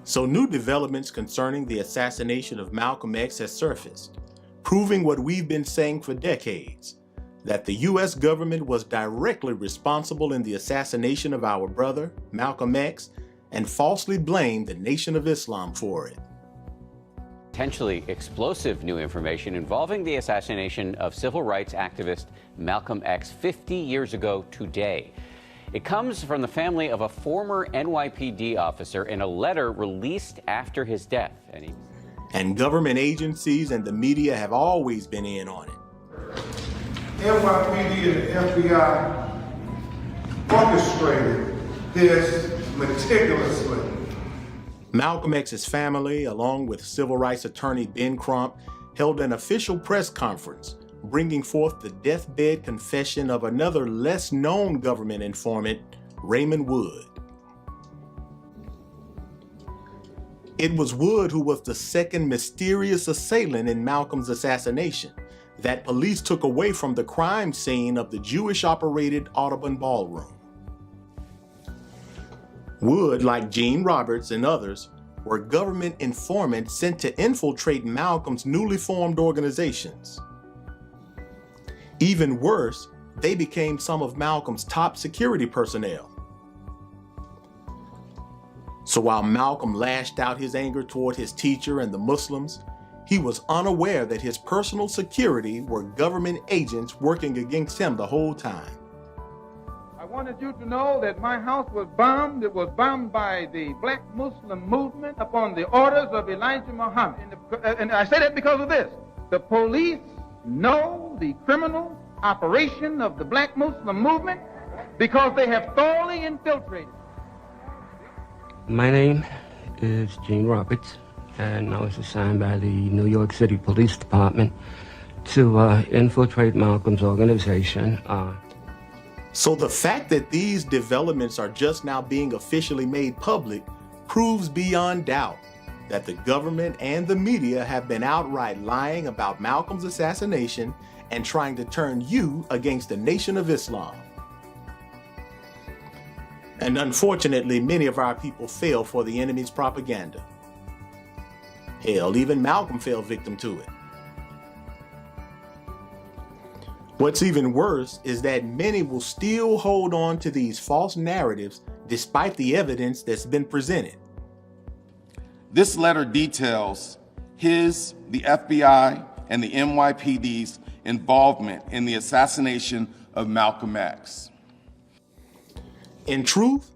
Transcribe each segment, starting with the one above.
So new developments concerning the assassination of Malcolm X has surfaced, proving what we've been saying for decades, that the U.S. government was directly responsible in the assassination of our brother, Malcolm X, and falsely blamed the Nation of Islam for it. Potentially explosive new information involving the assassination of civil rights activist Malcolm X 50 years ago today. It comes from the family of a former NYPD officer in a letter released after his death. And government agencies and the media have always been in on it. NYPD and the FBI orchestrated this meticulously. Malcolm X's family, along with civil rights attorney Ben Crump, held an official press conference, bringing forth the deathbed confession of another less-known government informant, Raymond Wood. It was Wood who was the second mysterious assailant in Malcolm's assassination that police took away from the crime scene of the Jewish-operated Audubon Ballroom. Wood, like Gene Roberts and others, were government informants sent to infiltrate Malcolm's newly formed organizations. Even worse, they became some of Malcolm's top security personnel. So while Malcolm lashed out his anger toward his teacher and the Muslims, he was unaware that his personal security were government agents working against him the whole time. I wanted you to know that my house was bombed. It was bombed by the black Muslim movement upon the orders of Elijah Muhammad. And I say that because of this. The police know the criminal operation of the black Muslim movement because they have thoroughly infiltrated. My name is Gene Roberts, and I was assigned by the New York City Police Department to infiltrate Malcolm's organization. So the fact that these developments are just now being officially made public proves beyond doubt that the government and the media have been outright lying about Malcolm's assassination and trying to turn you against the Nation of Islam. And unfortunately, many of our people fell for the enemy's propaganda. Hell, even Malcolm fell victim to it. What's even worse is that many will still hold on to these false narratives despite the evidence that's been presented. This letter details the FBI, and the NYPD's involvement in the assassination of Malcolm X. In truth,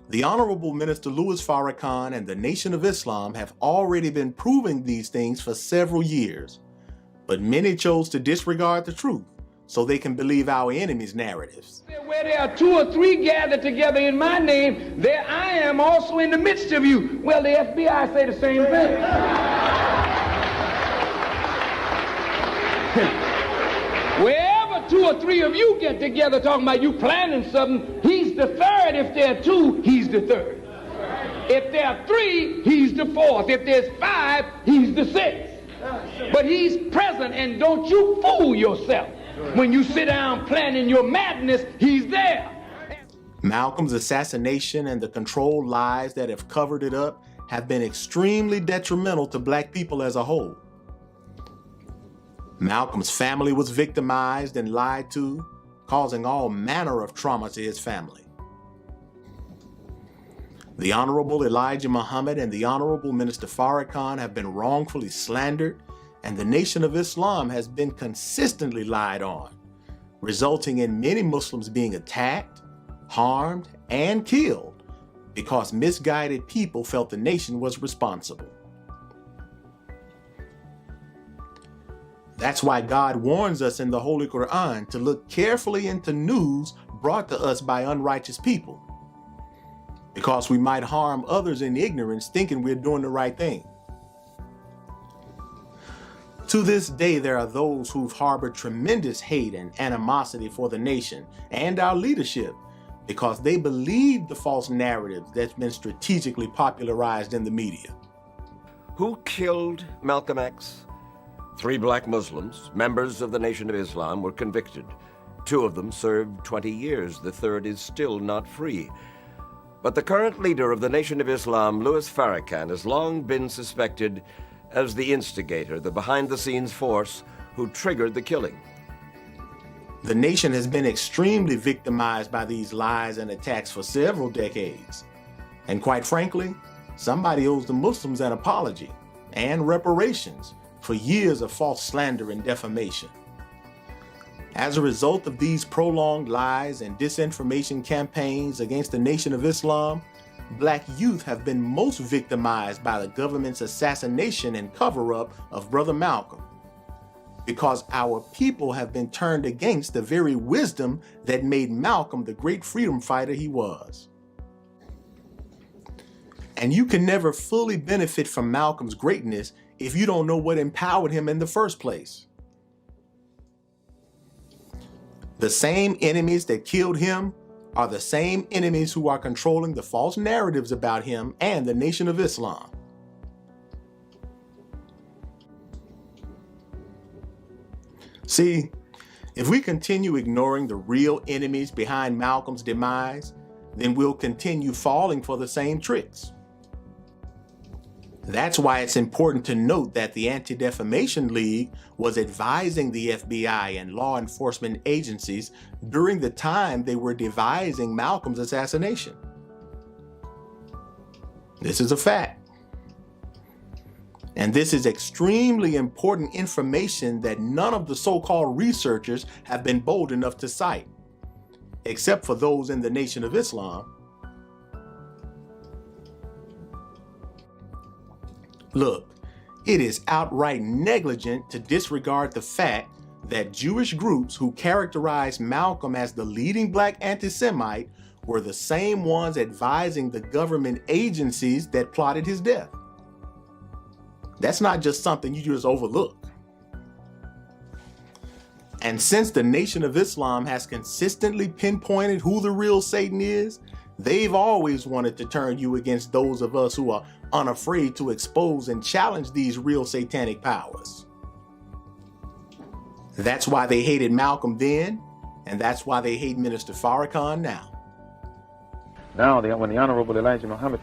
the Honorable Minister Louis Farrakhan and the Nation of Islam have already been proving these things for several years, but many chose to disregard the truth so they can believe our enemies' narratives. Where there are two or three gathered together in my name, there I am also in the midst of you. Well, the FBI say the same thing. Wherever two or three of you get together talking about you planning something, he's the third. If there are two, he's the third. If there are three, he's the fourth. If there's five, he's the sixth. But he's present, and don't you fool yourself. When you sit down planning your madness, he's there. Malcolm's assassination and the controlled lies that have covered it up have been extremely detrimental to black people as a whole. Malcolm's family was victimized and lied to, causing all manner of trauma to his family. The Honorable Elijah Muhammad and the Honorable Minister Farrakhan have been wrongfully slandered, and the Nation of Islam has been consistently lied on, resulting in many Muslims being attacked, harmed, and killed because misguided people felt the nation was responsible. That's why God warns us in the Holy Quran to look carefully into news brought to us by unrighteous people, because we might harm others in ignorance thinking we're doing the right thing. To this day, there are those who've harbored tremendous hate and animosity for the nation and our leadership because they believe the false narrative that's been strategically popularized in the media. Who killed Malcolm X? 3 black Muslims, members of the Nation of Islam, were convicted. 2 of them served 20 years. The third is still not free. But the current leader of the Nation of Islam, Louis Farrakhan, has long been suspected as the instigator, the behind-the-scenes force who triggered the killing. The nation has been extremely victimized by these lies and attacks for several decades. And quite frankly, somebody owes the Muslims an apology and reparations for years of false slander and defamation. As a result of these prolonged lies and disinformation campaigns against the Nation of Islam, Black youth have been most victimized by the government's assassination and cover-up of Brother Malcolm, because our people have been turned against the very wisdom that made Malcolm the great freedom fighter he was. And you can never fully benefit from Malcolm's greatness if you don't know what empowered him in the first place. The same enemies that killed him are the same enemies who are controlling the false narratives about him and the Nation of Islam. See, if we continue ignoring the real enemies behind Malcolm's demise, then we'll continue falling for the same tricks. That's why it's important to note that the Anti-Defamation League was advising the FBI and law enforcement agencies during the time they were devising Malcolm's assassination. This is a fact. And this is extremely important information that none of the so-called researchers have been bold enough to cite, except for those in the Nation of Islam. Look, it is outright negligent to disregard the fact that Jewish groups who characterized Malcolm as the leading Black anti-Semite were the same ones advising the government agencies that plotted his death. That's not just something you just overlook. And since the Nation of Islam has consistently pinpointed who the real Satan is, they've always wanted to turn you against those of us who are unafraid to expose and challenge these real satanic powers. That's why they hated Malcolm then, and that's why they hate Minister Farrakhan now. Now, when the Honorable Elijah Muhammad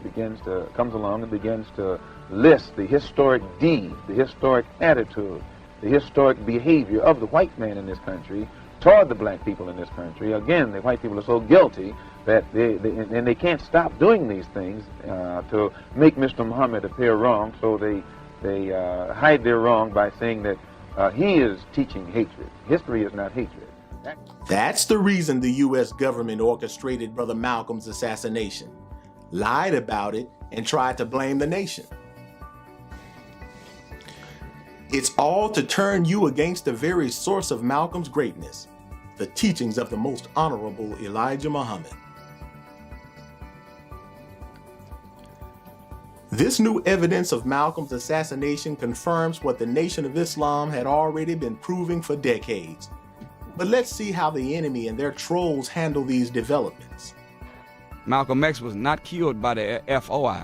comes along and begins to list the historic deed, the historic attitude, the historic behavior of the white man in this country toward the Black people in this country, again, the white people are so guilty that they can't stop doing these things to make Mr. Muhammad appear wrong, so they hide their wrong by saying that he is teaching hatred. History is not hatred. That's the reason the U.S. government orchestrated Brother Malcolm's assassination, lied about it, and tried to blame the nation. It's all to turn you against the very source of Malcolm's greatness, the teachings of the most honorable Elijah Muhammad. This new evidence of Malcolm's assassination confirms what the Nation of Islam had already been proving for decades. But let's see how the enemy and their trolls handle these developments. Malcolm X was not killed by the FOI.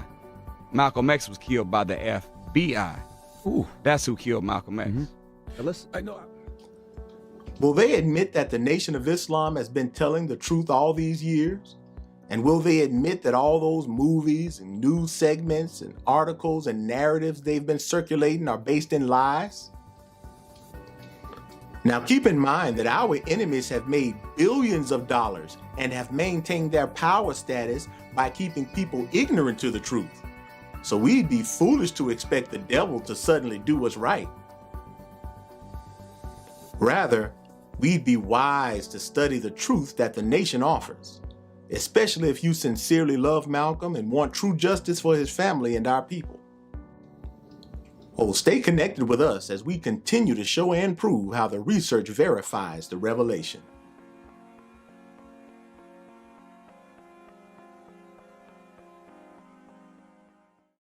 Malcolm X was killed by the FBI. Ooh, that's who killed Malcolm X. I know. Will they admit that the Nation of Islam has been telling the truth all these years? And will they admit that all those movies and news segments and articles and narratives they've been circulating are based in lies? Now keep in mind that our enemies have made billions of dollars and have maintained their power status by keeping people ignorant to the truth. So we'd be foolish to expect the devil to suddenly do what's right. Rather, we'd be wise to study the truth that the nation offers, especially if you sincerely love Malcolm and want true justice for his family and our people. Oh, stay connected with us as we continue to show and prove how the research verifies the revelation.